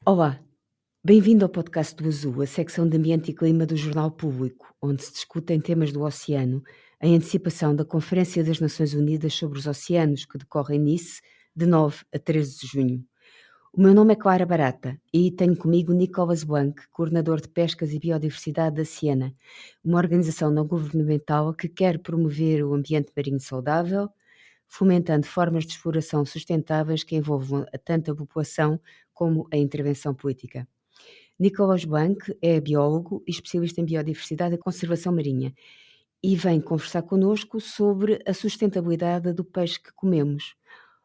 Olá, bem-vindo ao podcast do Azul, a secção de Ambiente e Clima do Jornal Público, onde se discutem temas do oceano em antecipação da Conferência das Nações Unidas sobre os Oceanos, que decorre em Nice, de 9 a 13 de junho. O meu nome é Clara Barata e tenho comigo Nicolas Blanc, coordenador de Pescas e Biodiversidade da Siena, uma organização não governamental que quer promover o ambiente marinho saudável, fomentando formas de exploração sustentáveis que envolvam a tanto a população como a intervenção política. Nicolas Blanc é biólogo e especialista em biodiversidade e conservação marinha e vem conversar connosco sobre a sustentabilidade do peixe que comemos.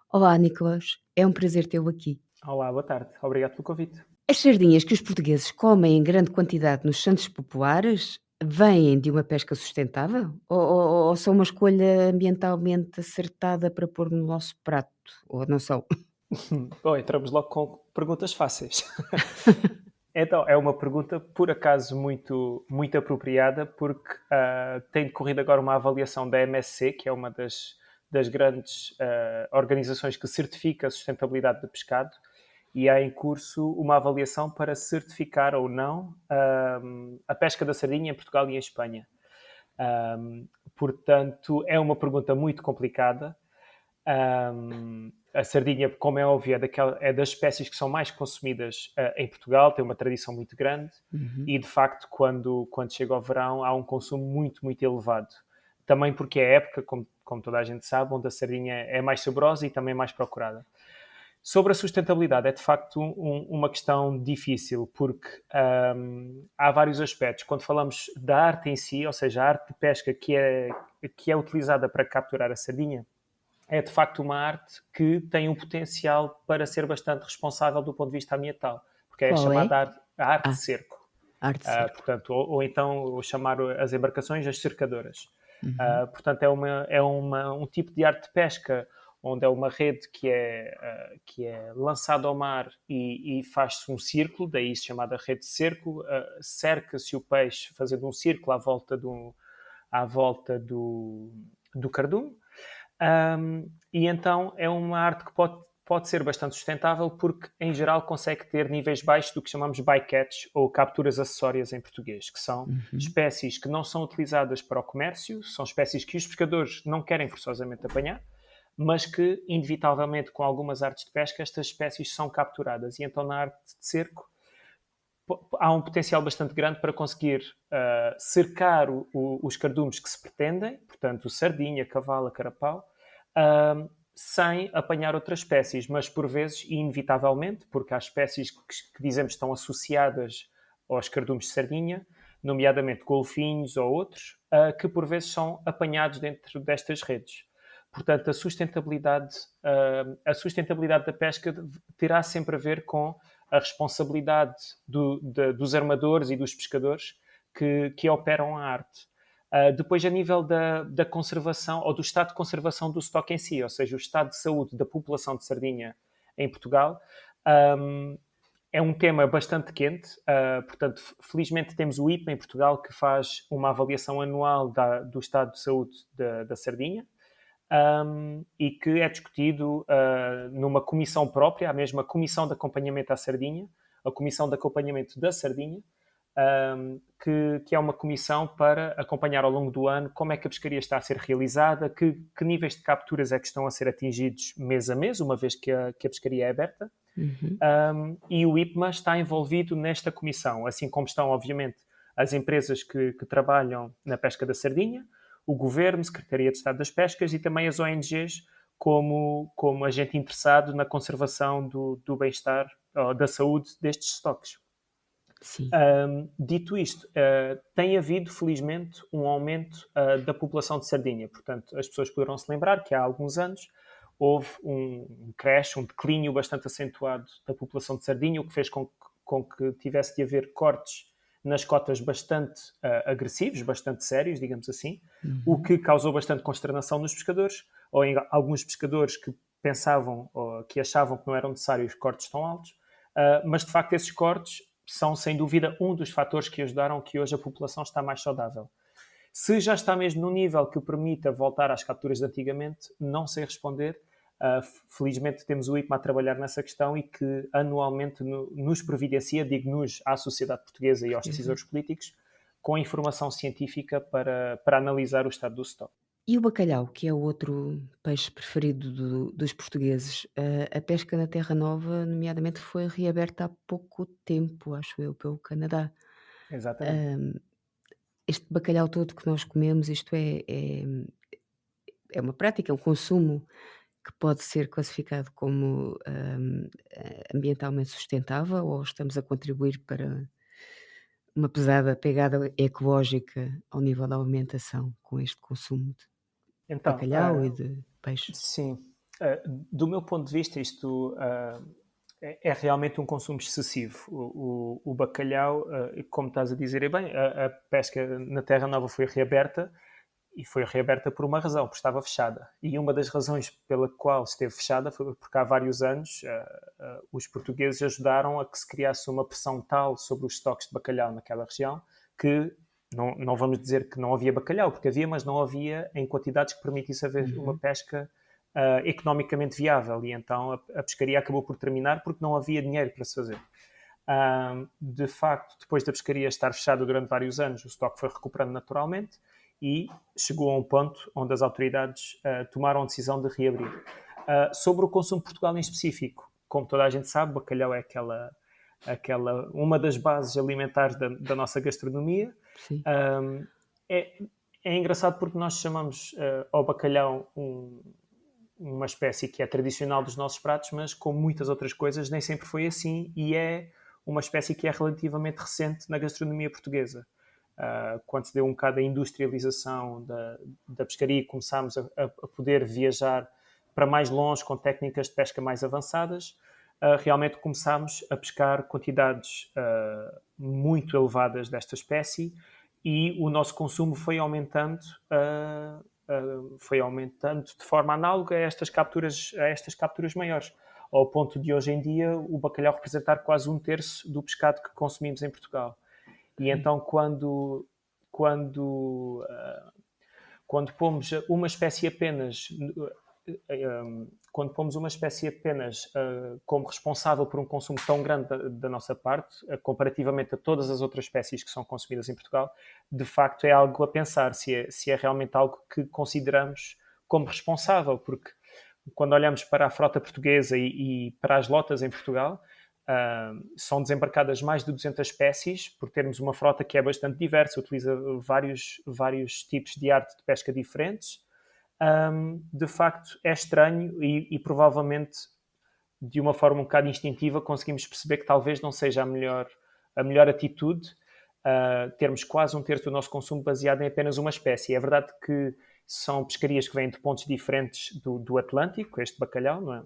Olá, Nicolas, é um prazer tê-lo aqui. Olá, boa tarde. Obrigado pelo convite. As sardinhas que os portugueses comem em grande quantidade nos santos populares vêm de uma pesca sustentável? Ou são uma escolha ambientalmente acertada para pôr no nosso prato? Ou não são? Bom, entramos logo com perguntas fáceis. Então, é uma pergunta, por acaso, muito apropriada, porque tem decorrido agora uma avaliação da MSC, que é uma das grandes organizações que certifica a sustentabilidade do pescado, e há em curso uma avaliação para certificar ou não a pesca da sardinha em Portugal e em Espanha. Portanto, é uma pergunta muito complicada. A sardinha, como é óbvio, é das espécies que são mais consumidas em Portugal, tem uma tradição muito grande e, de facto, quando chega o verão, há um consumo muito elevado. Também porque é a época, como toda a gente sabe, onde a sardinha é mais saborosa e também mais procurada. Sobre a sustentabilidade, é de facto uma questão difícil, porque há vários aspectos. Quando falamos da arte em si, ou seja, a arte de pesca que é utilizada para capturar a sardinha, é de facto uma arte que tem um potencial para ser bastante responsável do ponto de vista ambiental, porque é a Qual é? chamada arte de Ah, cerco. arte cerco. Portanto, ou então chamar as embarcações as cercadoras. Uhum. Portanto, é um tipo de arte de pesca onde é uma rede que é lançada ao mar e faz-se um círculo, daí se chamada rede de cerco, cerca-se o peixe fazendo um círculo à volta do cardume. E então é uma arte que pode ser bastante sustentável porque, em geral, consegue ter níveis baixos do que chamamos bycatch ou capturas acessórias em português, que são espécies que não são utilizadas para o comércio, são espécies que os pescadores não querem forçosamente apanhar, mas que, inevitavelmente, com algumas artes de pesca, estas espécies são capturadas. E então, na arte de cerco, há um potencial bastante grande para conseguir cercar os cardumes que se pretendem, portanto, sardinha, cavala, carapau, sem apanhar outras espécies, mas por vezes, inevitavelmente, porque há espécies que dizemos estão associadas aos cardumes de sardinha, nomeadamente golfinhos ou outros, que por vezes são apanhados dentro destas redes. Portanto, a sustentabilidade da pesca terá sempre a ver com a responsabilidade dos armadores e dos pescadores que operam a arte. Depois, a nível da conservação ou do estado de conservação do estoque em si, ou seja, o estado de saúde da população de sardinha em Portugal, é um tema bastante quente. Portanto, felizmente temos o IPA em Portugal que faz uma avaliação anual do estado de saúde da sardinha. E que é discutido numa comissão própria, a mesma Comissão de Acompanhamento à Sardinha, a Comissão de Acompanhamento da Sardinha, que é uma comissão para acompanhar ao longo do ano como é que a pescaria está a ser realizada, que níveis de capturas é que estão a ser atingidos mês a mês, uma vez que a pescaria é aberta. E o IPMA está envolvido nesta comissão, assim como estão, obviamente, as empresas que trabalham na pesca da sardinha, o Governo, Secretaria de Estado das Pescas e também as ONGs como agente interessado na conservação do bem-estar, da saúde destes estoques. Sim. Dito isto, tem havido, felizmente, um aumento da população de sardinha. Portanto, as pessoas poderão se lembrar que há alguns anos houve um crash, um declínio bastante acentuado da população de sardinha, o que fez com que tivesse de haver cortes nas cotas bastante agressivos, bastante sérios, digamos assim, o que causou bastante consternação nos pescadores, ou em alguns pescadores que pensavam ou que achavam que não eram necessários cortes tão altos, mas de facto esses cortes são sem dúvida um dos fatores que ajudaram que hoje a população está mais saudável. Se já está mesmo no nível que permita voltar às capturas de antigamente, não sei responder, Felizmente temos o IPMA a trabalhar nessa questão e que anualmente nos providencia, digo-nos, à sociedade portuguesa e aos decisores políticos, com informação científica para analisar o estado do stock. E o bacalhau, que é o outro peixe preferido dos portugueses, a pesca na Terra Nova, nomeadamente, foi reaberta há pouco tempo, acho eu, pelo Canadá. Exatamente. Hã, este bacalhau todo que nós comemos, isto é uma prática, é um consumo que pode ser classificado como, ambientalmente sustentável ou estamos a contribuir para uma pesada pegada ecológica ao nível da alimentação com este consumo de Então, bacalhau e de peixe? sim, do meu ponto de vista, isto é realmente um consumo excessivo. O bacalhau, como estás a dizer, é bem, a pesca na Terra Nova foi reaberta e foi reaberta por uma razão, porque estava fechada. E uma das razões pela qual esteve fechada foi porque há vários anos os portugueses ajudaram a que se criasse uma pressão tal sobre os estoques de bacalhau naquela região que não vamos dizer que não havia bacalhau, porque havia, mas não havia em quantidades que permitisse haver uma Uhum. pesca economicamente viável. E então a pescaria acabou por terminar porque não havia dinheiro para se fazer. De facto, depois da pescaria estar fechada durante vários anos, o estoque foi recuperando naturalmente e chegou a um ponto onde as autoridades tomaram a decisão de reabrir. Sobre o consumo de Portugal em específico, como toda a gente sabe, o bacalhau é uma das bases alimentares da nossa gastronomia. Sim. Um, é, é engraçado porque nós chamamos ao bacalhau uma espécie que é tradicional dos nossos pratos, mas como muitas outras coisas nem sempre foi assim e é uma espécie que é relativamente recente na gastronomia portuguesa. Quando se deu um bocado a industrialização da pescaria e começámos a poder viajar para mais longe com técnicas de pesca mais avançadas, realmente começámos a pescar quantidades muito elevadas desta espécie e o nosso consumo foi aumentando de forma análoga a estas capturas maiores, ao ponto de hoje em dia o bacalhau representar quase 1/3 do pescado que consumimos em Portugal. E Ok. então quando, quando pomos uma espécie apenas quando pomos uma espécie apenas como responsável por um consumo tão grande da nossa parte, comparativamente a todas as outras espécies que são consumidas em Portugal, de facto é algo a pensar se é realmente algo que consideramos como responsável, porque quando olhamos para a frota portuguesa e para as lotas em Portugal, são desembarcadas mais de 200 espécies, por termos uma frota que é bastante diversa, utiliza vários tipos de arte de pesca diferentes. De facto, é estranho e provavelmente, de uma forma um bocado instintiva, conseguimos perceber que talvez não seja a melhor atitude termos quase 1/3 do nosso consumo baseado em apenas uma espécie. É verdade que são pescarias que vêm de pontos diferentes do Atlântico, este bacalhau, não é?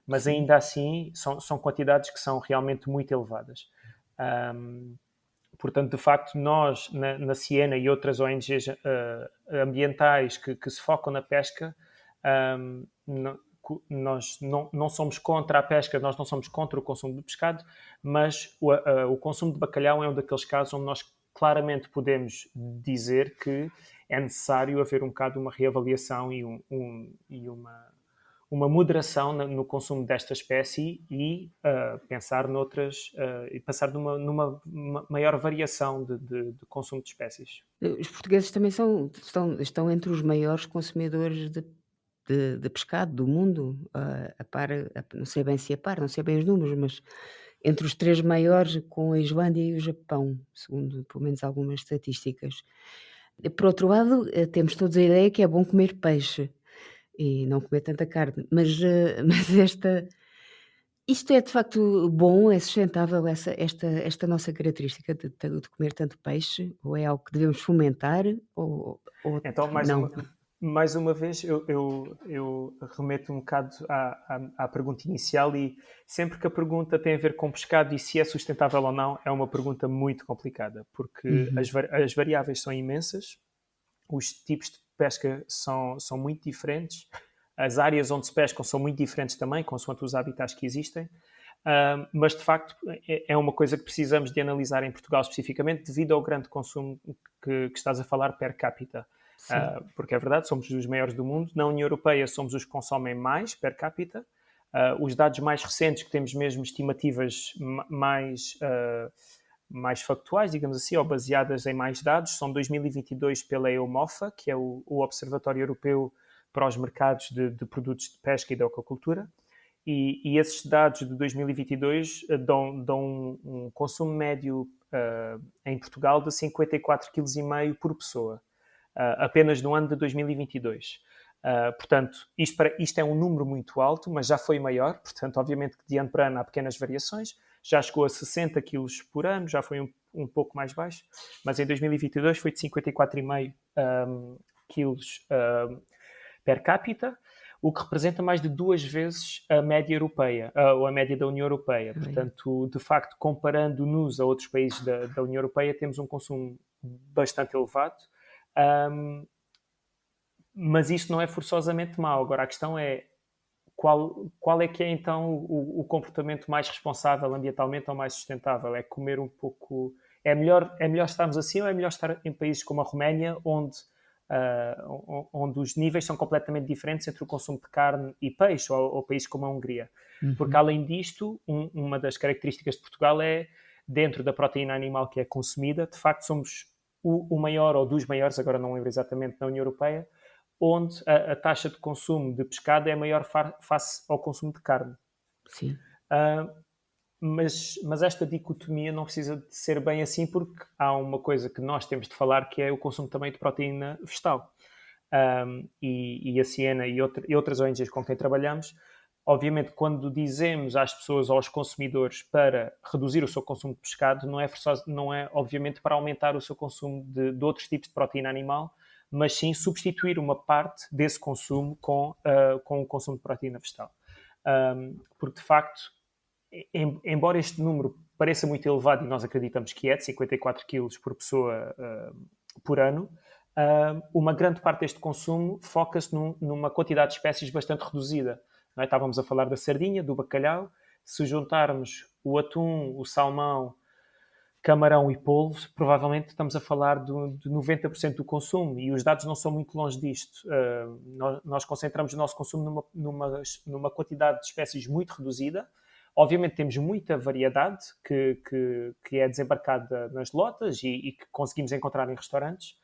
Mas Sim. ainda assim são quantidades que são realmente muito elevadas. Portanto, de facto, nós, na Ciena e outras ONGs ambientais que se focam na pesca, nós não somos contra a pesca, nós não somos contra o consumo de pescado, mas o consumo de bacalhau é um daqueles casos onde nós claramente podemos dizer que é necessário haver um bocado uma reavaliação e uma moderação no consumo desta espécie e pensar noutras e passar numa maior variação de consumo de espécies. Os portugueses também estão entre os maiores consumidores de pescado do mundo, a par, não sei bem se a par, não sei bem os números, mas entre os 3 maiores com a Islândia e o Japão, segundo pelo menos algumas estatísticas. Por outro lado, temos todos a ideia que é bom comer peixe e não comer tanta carne, mas, mas isto é de facto bom, é sustentável esta nossa característica de comer tanto peixe, ou é algo que devemos fomentar ou Então, não? mais uma vez, eu remeto um bocado à pergunta inicial e sempre que a pergunta tem a ver com pescado e se é sustentável ou não, é uma pergunta muito complicada, porque Uhum. as variáveis são imensas, os tipos de pesca são muito diferentes, as áreas onde se pescam são muito diferentes também, consoante os habitats que existem, mas de facto é uma coisa que precisamos de analisar em Portugal especificamente devido ao grande consumo que estás a falar per capita. Sim. Porque é verdade, somos dos maiores do mundo. Na União Europeia somos os que consomem mais per capita. Os dados mais recentes, que temos mesmo estimativas mais factuais, digamos assim, ou baseadas em mais dados, são 2022 pela EUMOFA, que é o Observatório Europeu para os Mercados de Produtos de Pesca e de Aquacultura. E esses dados de 2022 dão um consumo médio em Portugal de 54,5 kg por pessoa, apenas no ano de 2022. Portanto, isto é um número muito alto, mas já foi maior. Portanto, obviamente que de ano para ano há pequenas variações. Já chegou a 60 quilos por ano, já foi um pouco mais baixo, mas em 2022 foi de 54,5 quilos per capita, o que representa mais de 2 vezes a média europeia, ou a média da União Europeia. Portanto, de facto, comparando-nos a outros países da União Europeia, temos um consumo bastante elevado. Mas isso não é forçosamente mau. Agora, a questão é qual é que é então o comportamento mais responsável ambientalmente ou mais sustentável? É comer um pouco... É melhor estarmos assim ou é melhor estar em países como a Roménia, onde os níveis são completamente diferentes entre o consumo de carne e peixe, ou países como a Hungria? Porque, além disto, uma das características de Portugal é, dentro da proteína animal que é consumida, de facto somos o maior ou dos maiores, agora não lembro exatamente, na União Europeia, onde a taxa de consumo de pescado é maior face ao consumo de carne. Sim. Mas esta dicotomia não precisa de ser bem assim, porque há uma coisa que nós temos de falar, que é o consumo também de proteína vegetal. E a Siena e outras ONGs com quem trabalhamos, obviamente, quando dizemos às pessoas, aos consumidores, para reduzir o seu consumo de pescado, não é obviamente para aumentar o seu consumo de outros tipos de proteína animal, mas sim substituir uma parte desse consumo com o consumo de proteína vegetal. Porque, de facto, embora este número pareça muito elevado, e nós acreditamos que é, de 54 quilos por pessoa por ano, uma grande parte deste consumo foca-se numa quantidade de espécies bastante reduzida. Não é? Estávamos a falar da sardinha, do bacalhau. Se juntarmos o atum, o salmão, camarão e polvo, provavelmente estamos a falar de 90% do consumo, e os dados não são muito longe disto. Nós concentramos o nosso consumo numa quantidade de espécies muito reduzida. Obviamente temos muita variedade que é desembarcada nas lotas e que conseguimos encontrar em restaurantes,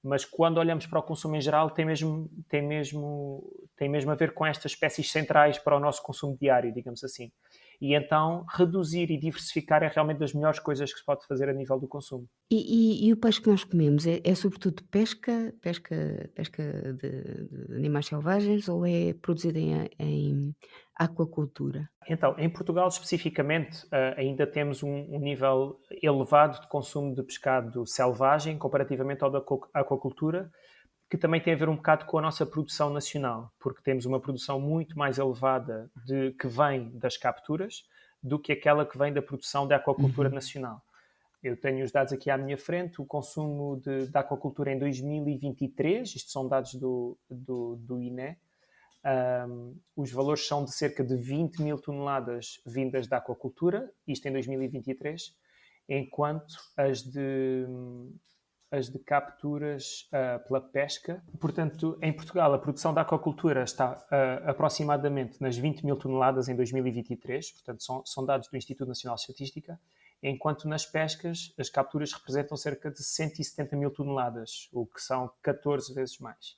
mas quando olhamos para o consumo em geral tem mesmo a ver com estas espécies centrais para o nosso consumo diário, digamos assim. E então reduzir e diversificar é realmente das melhores coisas que se pode fazer a nível do consumo. E o peixe que nós comemos é sobretudo pesca de animais selvagens ou é produzido em aquacultura? Então, em Portugal especificamente, ainda temos um nível elevado de consumo de pescado selvagem comparativamente ao da aquacultura, que também tem a ver um bocado com a nossa produção nacional, porque temos uma produção muito mais elevada que vem das capturas do que aquela que vem da produção da aquacultura nacional. Eu tenho os dados aqui à minha frente. O consumo da aquacultura em 2023, isto são dados do INE, os valores são de cerca de 20 mil toneladas vindas da aquacultura, isto em 2023, enquanto as de capturas pela pesca. Portanto, em Portugal, a produção da aquacultura está aproximadamente nas 20 mil toneladas em 2023, portanto, são dados do Instituto Nacional de Estatística, enquanto nas pescas as capturas representam cerca de 170 mil toneladas, o que são 14 vezes mais.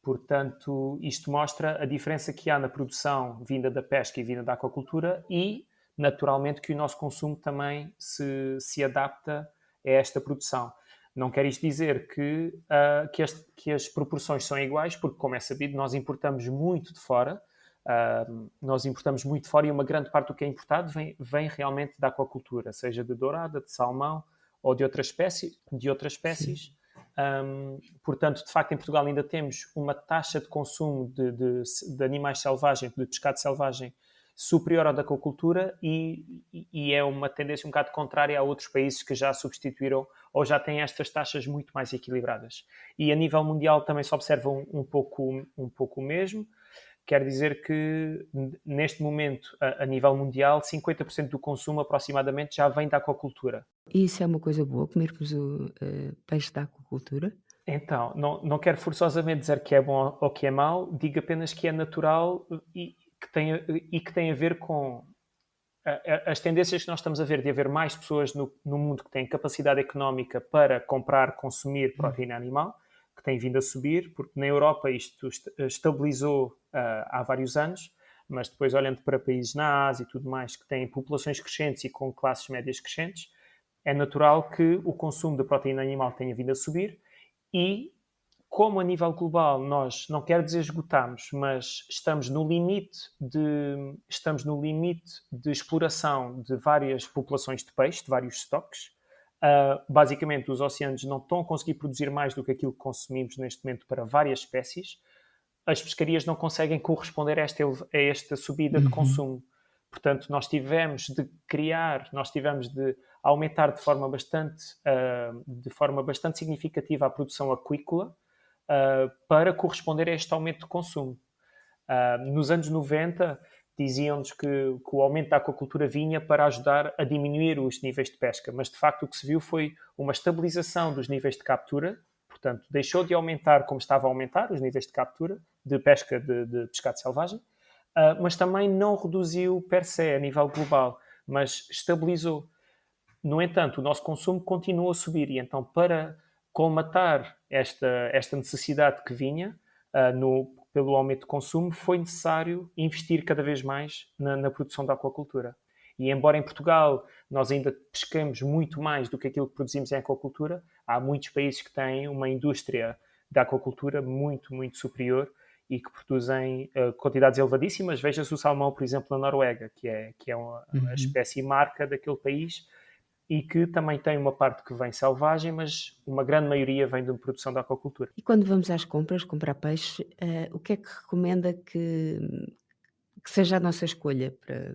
Portanto, isto mostra a diferença que há na produção vinda da pesca e vinda da aquacultura e, naturalmente, que o nosso consumo também se adapta a esta produção. Não quer isto dizer que as proporções são iguais, porque, como é sabido, nós importamos muito de fora. E uma grande parte do que é importado vem realmente da aquacultura, seja de dourada, de salmão ou de outras espécies. Sim. Portanto, de facto, em Portugal ainda temos uma taxa de consumo de animais selvagens, de pescado selvagem, superior à da aquacultura e é uma tendência um bocado contrária a outros países que já substituíram ou já têm estas taxas muito mais equilibradas. E a nível mundial também se observa um pouco o mesmo. Quer dizer que, neste momento, a nível mundial, 50% do consumo aproximadamente já vem da aquacultura. E isso é uma coisa boa, comermos o peixe da aquacultura? Então, não quero forçosamente dizer que é bom ou que é mau, digo apenas que é natural e que tem a ver com as tendências que nós estamos a ver de haver mais pessoas no mundo que têm capacidade económica para comprar, consumir proteína animal, que tem vindo a subir, porque na Europa isto estabilizou há vários anos, mas depois olhando para países na Ásia e tudo mais, que têm populações crescentes e com classes médias crescentes, é natural que o consumo de proteína animal tenha vindo a subir e como a nível global nós, não quero dizer esgotamos, mas estamos no limite de exploração de várias populações de peixe, de vários estoques. Basicamente, os oceanos não estão a conseguir produzir mais do que aquilo que consumimos neste momento para várias espécies. As pescarias não conseguem corresponder a esta subida de Uhum. consumo. Portanto, nós tivemos de aumentar de forma bastante significativa a produção aquícola para corresponder a este aumento de consumo. Nos anos 90, diziam-nos que o aumento da aquacultura vinha para ajudar a diminuir os níveis de pesca, mas de facto o que se viu foi uma estabilização dos níveis de captura, portanto, deixou de aumentar como estava a aumentar os níveis de captura de pesca de pescado selvagem, mas também não reduziu per se a nível global, mas estabilizou. No entanto, o nosso consumo continua a subir e então para colmatar esta necessidade que vinha pelo aumento de consumo, foi necessário investir cada vez mais na produção da aquacultura. E embora em Portugal nós ainda pesquemos muito mais do que aquilo que produzimos em aquacultura, há muitos países que têm uma indústria da aquacultura muito, muito superior e que produzem quantidades elevadíssimas. Veja-se o salmão, por exemplo, na Noruega, que é a Uhum. espécie marca daquele país e que também tem uma parte que vem selvagem, mas uma grande maioria vem de uma produção da aquacultura. E quando vamos às compras comprar peixe, o que é que recomenda que seja a nossa escolha para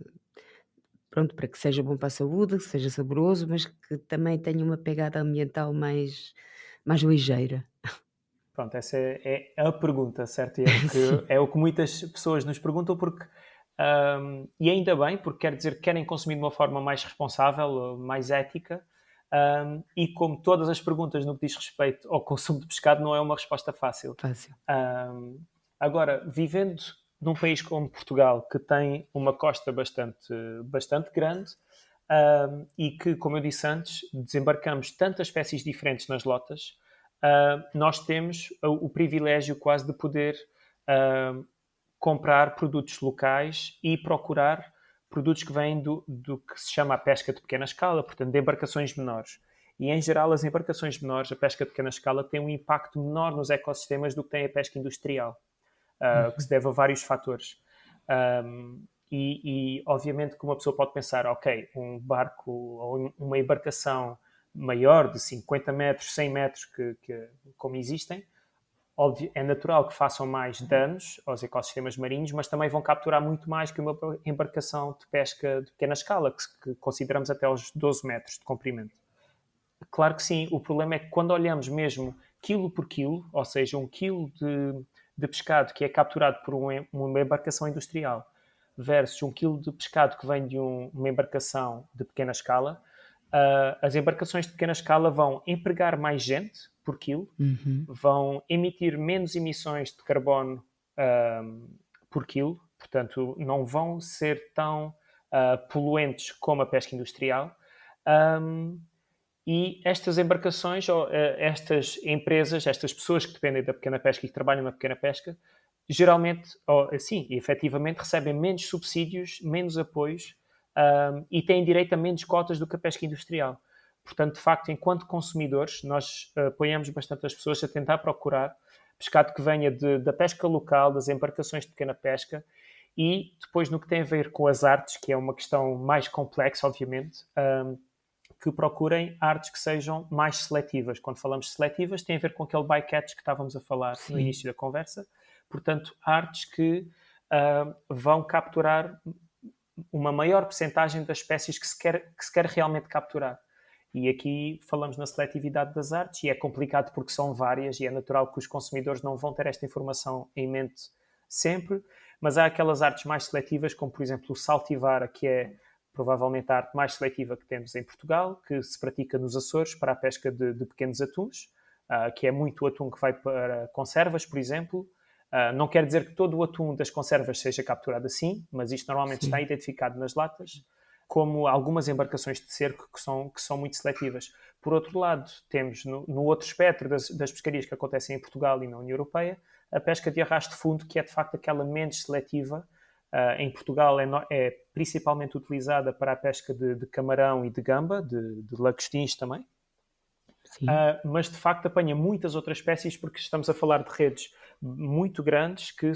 pronto, para que seja bom para a saúde, que seja saboroso, mas que também tenha uma pegada ambiental mais ligeira? Pronto, essa é a pergunta, certo? E Sim, é o que muitas pessoas nos perguntam, porque, e ainda bem, porque quer dizer que querem consumir de uma forma mais responsável, mais ética, e como todas as perguntas no que diz respeito ao consumo de pescado, não é uma resposta fácil. fácil. Um, Agora, vivendo num país como Portugal, que tem uma costa bastante grande, e que, como eu disse antes, desembarcamos tantas espécies diferentes nas lotas, nós temos o privilégio quase de poder uh, comprar produtos locais e procurar produtos que vêm do que se chama a pesca de pequena escala, portanto, de embarcações menores. E, em geral, as embarcações menores, a pesca de pequena escala, tem um impacto menor nos ecossistemas do que tem a pesca industrial, que se deve a vários fatores. Obviamente, que uma pessoa pode pensar, ok, um barco ou uma embarcação maior de 50 metros, 100 metros, como existem, é natural que façam mais danos aos ecossistemas marinhos, mas também vão capturar muito mais que uma embarcação de pesca de pequena escala, que consideramos até aos 12 metros de comprimento. Claro que sim, o problema é que quando olhamos mesmo quilo por quilo, ou seja, um quilo de pescado que é capturado por uma embarcação industrial versus um quilo de pescado que vem de uma embarcação de pequena escala, as embarcações de pequena escala vão empregar mais gente por quilo, Uhum. vão emitir menos emissões de carbono por quilo, portanto, não vão ser tão poluentes como a pesca industrial. Um, e estas embarcações, ou estas empresas, estas pessoas que dependem da pequena pesca e que trabalham na pequena pesca, geralmente, sim, efetivamente, recebem menos subsídios, menos apoios e têm direito a menos cotas do que a pesca industrial. Portanto, de facto, enquanto consumidores, nós apoiamos bastante as pessoas a tentar procurar pescado que venha da pesca local, das embarcações de pequena pesca, e depois no que tem a ver com as artes, que é uma questão mais complexa, obviamente, que procurem artes que sejam mais seletivas. Quando falamos de seletivas, tem a ver com aquele bycatch que estávamos a falar no Sim. início da conversa. Portanto, artes que vão capturar uma maior percentagem das espécies que se quer realmente capturar. E aqui falamos na seletividade das artes, e é complicado porque são várias, e é natural que os consumidores não vão ter esta informação em mente sempre, mas há aquelas artes mais seletivas, como por exemplo o saltivara, que é provavelmente a arte mais seletiva que temos em Portugal, que se pratica nos Açores para a pesca de pequenos atuns. que é muito o atum que vai para conservas, por exemplo. Não quer dizer que todo o atum das conservas seja capturado assim, mas isto normalmente está Sim. identificado nas latas, como algumas embarcações de cerco que são muito seletivas. Por outro lado, temos no outro espectro das pescarias que acontecem em Portugal e na União Europeia, a pesca de arrasto de fundo, que é de facto aquela menos seletiva. Em Portugal é principalmente utilizada para a pesca de camarão e de gamba, de lagostins também. Sim. Mas de facto apanha muitas outras espécies, porque estamos a falar de redes muito grandes que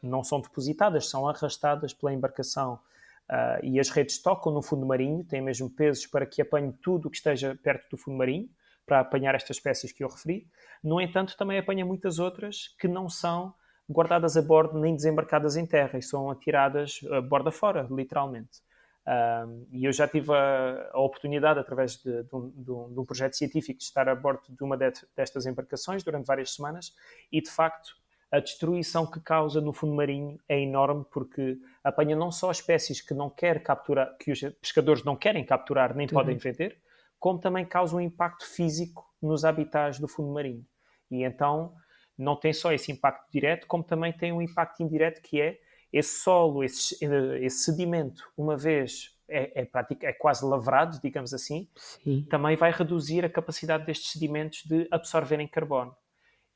não são depositadas, são arrastadas pela embarcação. E as redes tocam no fundo marinho, têm mesmo pesos para que apanhe tudo o que esteja perto do fundo marinho, para apanhar estas espécies que eu referi. No entanto, também apanha muitas outras que não são guardadas a bordo nem desembarcadas em terra e são atiradas a bordo afora, literalmente. E eu já tive a oportunidade, através de um projeto científico, de estar a bordo de uma destas embarcações durante várias semanas e, de facto, a destruição que causa no fundo marinho é enorme, porque apanha não só espécies que não quer capturar, que os pescadores não querem capturar nem podem vender, como também causa um impacto físico nos habitats do fundo marinho. E então não tem só esse impacto direto, como também tem um impacto indireto, que é esse solo, esse sedimento, uma vez é quase lavrado, digamos assim, Sim. também vai reduzir a capacidade destes sedimentos de absorverem carbono.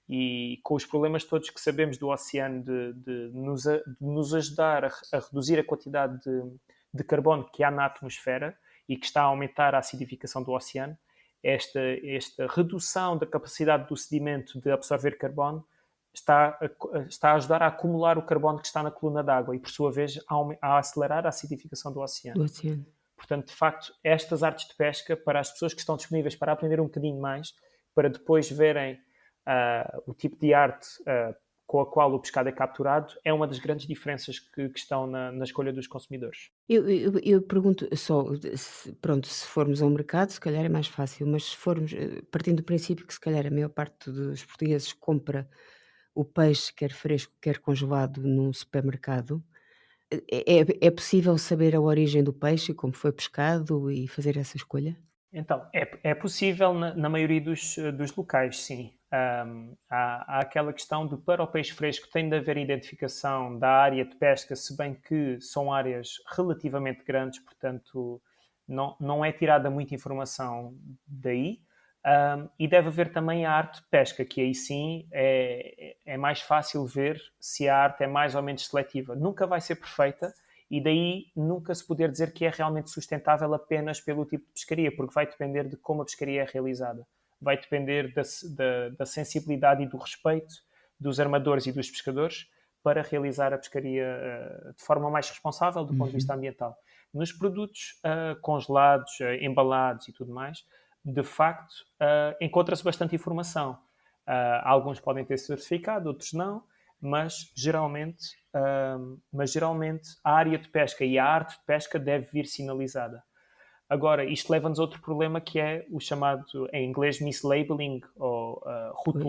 E com os problemas todos que sabemos do oceano de nos ajudar a reduzir a quantidade de carbono que há na atmosfera e que está a aumentar a acidificação do oceano, esta redução da capacidade do sedimento de absorver carbono está a ajudar a acumular o carbono que está na coluna d'água e, por sua vez, a acelerar a acidificação do oceano. Do oceano. Portanto, de facto, estas artes de pesca, para as pessoas que estão disponíveis para aprender um bocadinho mais, para depois verem o tipo de arte com a qual o pescado é capturado, é uma das grandes diferenças que estão na escolha dos consumidores. Eu pergunto só, pronto, se formos ao mercado, se calhar é mais fácil, mas se formos, partindo do princípio que se calhar a maior parte dos portugueses compra o peixe, quer fresco, quer congelado, num supermercado, é possível saber a origem do peixe, como foi pescado e fazer essa escolha? Então, é possível na maioria dos locais, sim. Há aquela questão de, para o peixe fresco, tem de haver identificação da área de pesca, se bem que são áreas relativamente grandes, portanto, não é tirada muita informação daí. E deve haver também a arte de pesca, que aí sim é mais fácil ver se a arte é mais ou menos seletiva. Nunca vai ser perfeita, e daí nunca se poder dizer que é realmente sustentável apenas pelo tipo de pescaria, porque vai depender de como a pescaria é realizada. Vai depender da sensibilidade e do respeito dos armadores e dos pescadores para realizar a pescaria de forma mais responsável do ponto de vista Uhum. ambiental. Nos produtos congelados, embalados e tudo mais, de facto, encontra-se bastante informação. Alguns podem ter certificado, outros não, mas geralmente a área de pesca e a arte de pesca deve vir sinalizada. Agora, isto leva-nos a outro problema, que é o chamado, em inglês, mislabeling, ou Pois.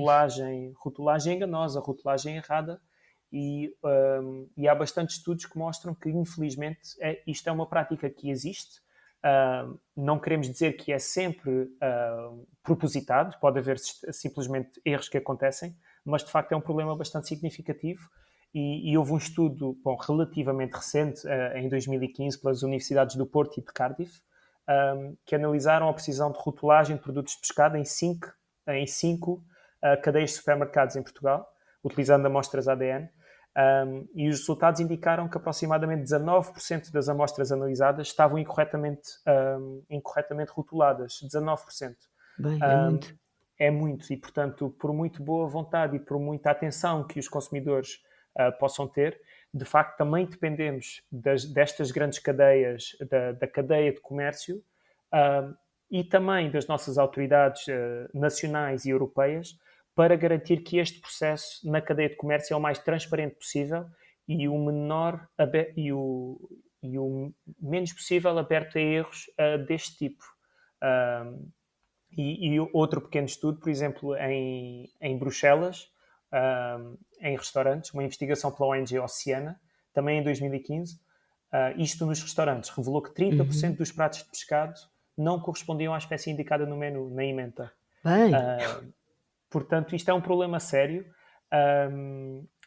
rotulagem enganosa, rotulagem errada, e há bastantes estudos que mostram que, infelizmente, isto é uma prática que existe. Não queremos dizer que é sempre propositado, pode haver simplesmente erros que acontecem, mas de facto é um problema bastante significativo. E houve um estudo, bom, relativamente recente, em 2015, pelas universidades do Porto e de Cardiff, que analisaram a precisão de rotulagem de produtos de pescado em cinco cadeias de supermercados em Portugal, utilizando amostras ADN. E os resultados indicaram que aproximadamente 19% das amostras analisadas estavam incorretamente rotuladas. 19%. Bem, é Um, muito. é muito, e portanto, por muito boa vontade e por muita atenção que os consumidores possam ter, de facto também dependemos destas grandes cadeias, da cadeia de comércio, e também das nossas autoridades nacionais e europeias, para garantir que este processo na cadeia de comércio é o mais transparente possível e o menor e o menos possível aberto a erros deste tipo. Um, e outro pequeno estudo, por exemplo, em Bruxelas, em restaurantes, uma investigação pela ONG Oceana, também em 2015, isto nos restaurantes, revelou que 30% Uhum. dos pratos de pescado não correspondiam à espécie indicada no menu, na ementa. Bem, Uh, Portanto, isto é um problema sério.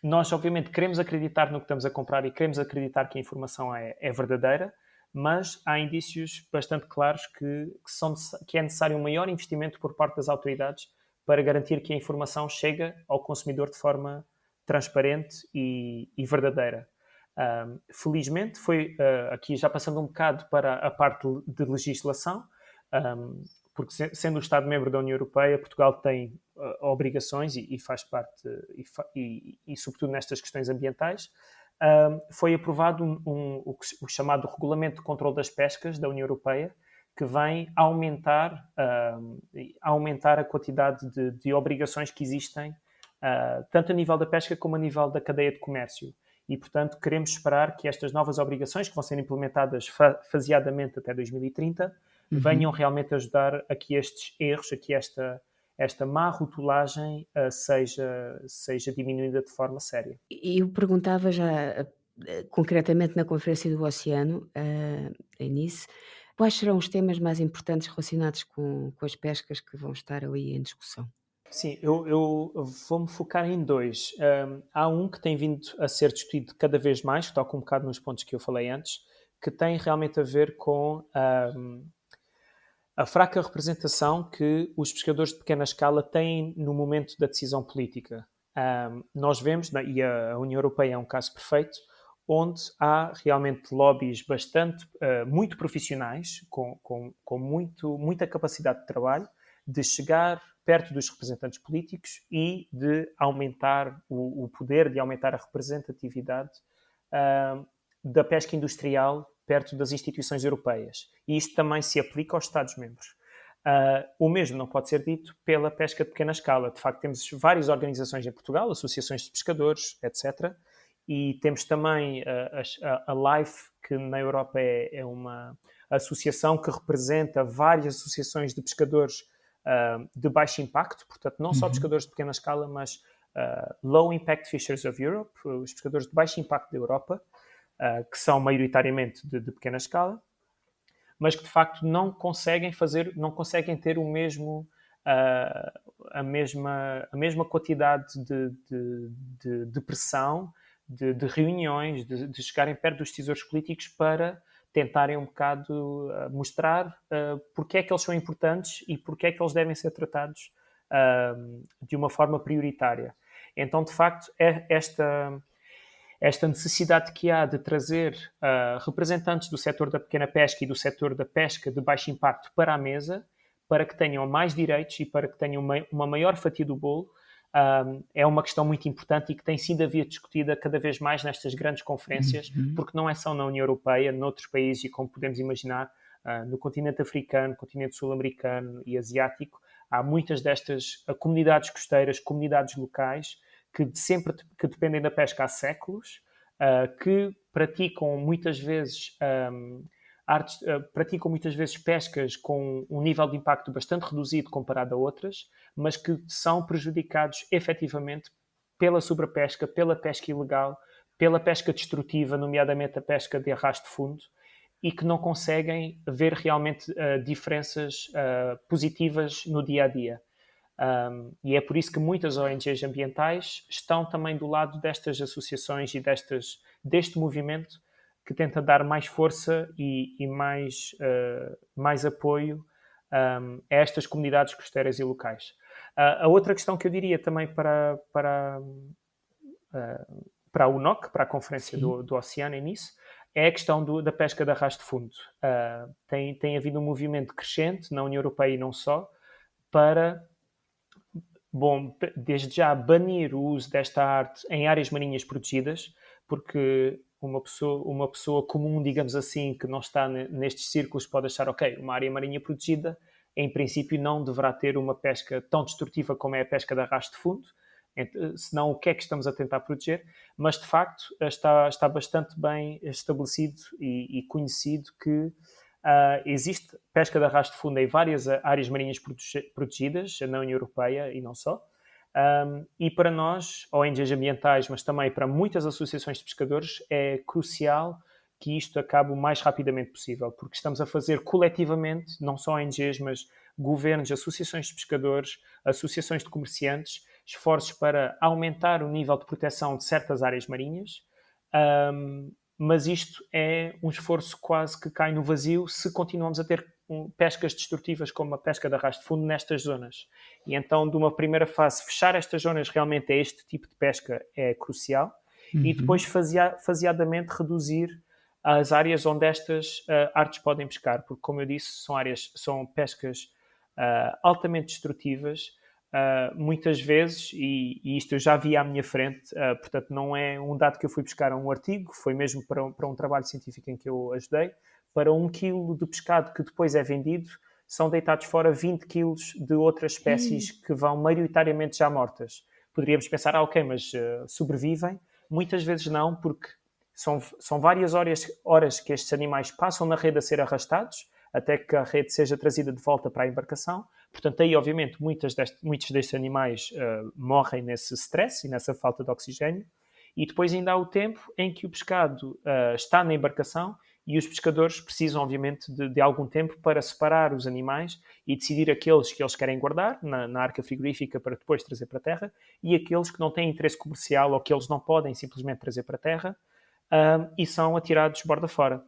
Nós, obviamente, queremos acreditar no que estamos a comprar e queremos acreditar que a informação é verdadeira, mas há indícios bastante claros que é necessário um maior investimento por parte das autoridades para garantir que a informação chega ao consumidor de forma transparente e verdadeira. Felizmente, aqui já passando um bocado para a parte de legislação, porque sendo o Estado-membro da União Europeia, Portugal tem obrigações e faz parte, e sobretudo nestas questões ambientais. Foi aprovado o chamado Regulamento de Controlo das Pescas da União Europeia, que vem aumentar a quantidade de obrigações que existem, tanto a nível da pesca como a nível da cadeia de comércio. E, portanto, queremos esperar que estas novas obrigações, que vão ser implementadas faseadamente até 2030, venham realmente ajudar a que estes erros, a que esta má rotulagem seja diminuída de forma séria. E eu perguntava já, concretamente na Conferência do Oceano, em Nice, quais serão os temas mais importantes relacionados com as pescas que vão estar ali em discussão? Sim, eu vou-me focar em dois. Há um que tem vindo a ser discutido cada vez mais, que toca um bocado nos pontos que eu falei antes, que tem realmente a ver com a fraca representação que os pescadores de pequena escala têm no momento da decisão política. Nós vemos, e a União Europeia é um caso perfeito, onde há realmente lobbies muito profissionais, com muita capacidade de trabalho, de chegar perto dos representantes políticos e de aumentar o poder, de aumentar a representatividade da pesca industrial perto das instituições europeias. E isto também se aplica aos Estados-membros. O mesmo não pode ser dito pela pesca de pequena escala. De facto, temos várias organizações em Portugal, associações de pescadores, etc. E temos também a LIFE, que na Europa é uma associação que representa várias associações de pescadores de baixo impacto, portanto, não só pescadores de pequena escala, mas Low Impact Fishers of Europe, os pescadores de baixo impacto da Europa, que são maioritariamente de pequena escala, mas que de facto não conseguem ter a mesma quantidade de pressão, de reuniões, de chegarem perto dos decisores políticos para tentarem um bocado mostrar porque é que eles são importantes e porque é que eles devem ser tratados de uma forma prioritária. Então, de facto, esta necessidade que há de trazer representantes do setor da pequena pesca e do setor da pesca de baixo impacto para a mesa, para que tenham mais direitos e para que tenham uma maior fatia do bolo, é uma questão muito importante e que tem sido a via discutida cada vez mais nestas grandes conferências, porque não é só na União Europeia, noutros países, e como podemos imaginar, no continente africano, continente sul-americano e asiático, há muitas destas comunidades costeiras, comunidades locais, que dependem da pesca há séculos, que praticam muitas vezes pescas com um nível de impacto bastante reduzido comparado a outras, mas que são prejudicados efetivamente pela sobrepesca, pela pesca ilegal, pela pesca destrutiva, nomeadamente a pesca de arrasto de fundo, e que não conseguem ver realmente diferenças positivas no dia a dia. E é por isso que muitas ONGs ambientais estão também do lado destas associações e deste movimento que tenta dar mais força e mais apoio a estas comunidades costeiras e locais. A outra questão que eu diria também para a UNOC, para a Conferência do Oceano em Nice, é a questão da pesca de arrasto de fundo. Tem havido um movimento crescente na União Europeia e não só, para desde já banir o uso desta arte em áreas marinhas protegidas, porque uma pessoa comum, digamos assim, que não está nestes círculos pode achar, ok, uma área marinha protegida, em princípio não deverá ter uma pesca tão destrutiva como é a pesca de arrasto de fundo, senão o que é que estamos a tentar proteger, mas de facto está bastante bem estabelecido e conhecido que existe pesca de arrasto de fundo em várias áreas marinhas protegidas na União Europeia e não só. E para nós, ONGs ambientais, mas também para muitas associações de pescadores, é crucial que isto acabe o mais rapidamente possível, porque estamos a fazer coletivamente, não só ONGs, mas governos, associações de pescadores, associações de comerciantes, esforços para aumentar o nível de proteção de certas áreas marinhas, mas isto é um esforço quase que cai no vazio se continuamos a ter pescas destrutivas como a pesca de arrasto de fundo nestas zonas. E então, de uma primeira fase, fechar estas zonas realmente a este tipo de pesca é crucial e depois Uhum. faseadamente reduzir as áreas onde estas artes podem pescar, porque, como eu disse, são pescas altamente destrutivas, muitas vezes, e isto eu já vi à minha frente, portanto, não é um dado que eu fui buscar a um artigo, foi mesmo para um trabalho científico em que eu ajudei. Para 1 quilo de pescado que depois é vendido, são deitados fora 20 quilos de outras espécies que vão maioritariamente já mortas. Poderíamos pensar, ok, mas sobrevivem? Muitas vezes não, porque são várias horas que estes animais passam na rede a ser arrastados, até que a rede seja trazida de volta para a embarcação. Portanto, aí, obviamente, muitos destes animais morrem nesse stress e nessa falta de oxigênio. E depois ainda há o tempo em que o pescado está na embarcação e os pescadores precisam, obviamente, de algum tempo para separar os animais e decidir aqueles que eles querem guardar na arca frigorífica para depois trazer para a terra e aqueles que não têm interesse comercial ou que eles não podem simplesmente trazer para a terra e são atirados borda fora.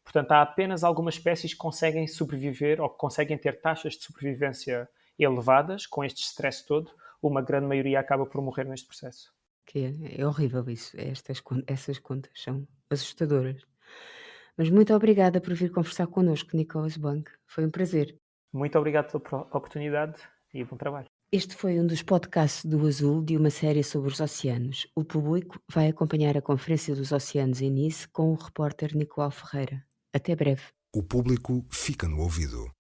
Portanto, há apenas algumas espécies que conseguem sobreviver ou que conseguem ter taxas de sobrevivência elevadas com este stress todo. Uma grande maioria acaba por morrer neste processo. Que é horrível isso, essas contas são assustadoras. Mas muito obrigada por vir conversar connosco, Nicholas Blanc. Foi um prazer. Muito obrigado pela oportunidade e bom trabalho. Este foi um dos podcasts do Azul de uma série sobre os oceanos. O público vai acompanhar a Conferência dos Oceanos em Nice com o repórter Nicolau Ferreira. Até breve. O público fica no ouvido.